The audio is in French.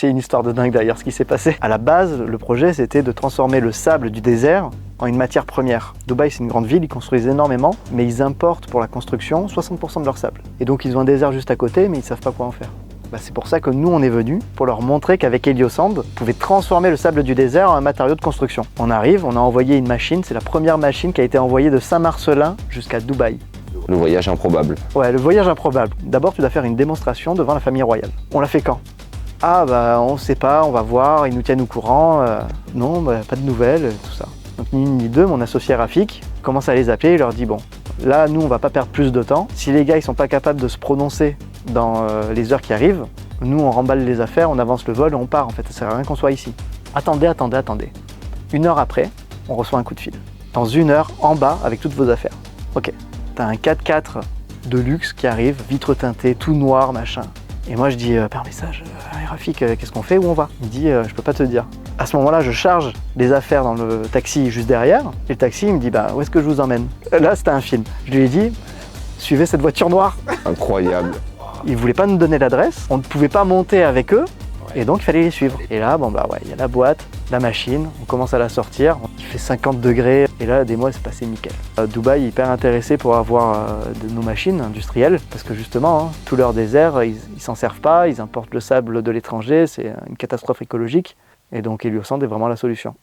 C'est une histoire de dingue d'ailleurs ce qui s'est passé. À la base, le projet c'était de transformer le sable du désert en une matière première. Dubaï c'est une grande ville, ils construisent énormément, mais ils importent pour la construction 60% de leur sable. Et donc ils ont un désert juste à côté, mais ils ne savent pas quoi en faire. C'est pour ça que nous on est venus, pour leur montrer qu'avec Heliosand, on pouvait transformer le sable du désert en un matériau de construction. On arrive, on a envoyé une machine, c'est la première machine qui a été envoyée de Saint-Marcellin jusqu'à Dubaï. Le voyage improbable. Ouais, le voyage improbable. D'abord tu dois faire une démonstration devant la famille royale. On l'a fait quand? Ah on sait pas, on va voir, ils nous tiennent au courant. Non, pas de nouvelles, tout ça. Donc ni une ni deux, mon associé Rafik commence à les appeler, il leur dit bon, là nous on va pas perdre plus de temps. Si les gars ils sont pas capables de se prononcer dans les heures qui arrivent, nous on remballe les affaires, on avance le vol et on part en fait, ça sert à rien qu'on soit ici. Attendez. 1 heure après, on reçoit un coup de fil. Dans 1 heure, en bas, avec toutes vos affaires. Ok, t'as un 4x4 de luxe qui arrive, vitre teintée, tout noir, machin. Et moi je dis par message, Rafik, qu'est-ce qu'on fait, où on va? Il me dit, je peux pas te dire. À ce moment-là, je charge les affaires dans le taxi juste derrière, et le taxi il me dit, où est-ce que je vous emmène? Là c'était un film. Je lui ai dit, suivez cette voiture noire. Incroyable. Ils ne voulaient pas nous donner l'adresse, on ne pouvait pas monter avec eux, et donc il fallait les suivre. Et là, il y a la boîte, la machine, on commence à la sortir, il fait 50 degrés, et là, des mois, c'est passé nickel. Dubaï est hyper intéressé pour avoir de nos machines industrielles, parce que justement, tout leur désert, ils s'en servent pas, ils importent le sable de l'étranger, c'est une catastrophe écologique, et donc Heliosand est vraiment la solution.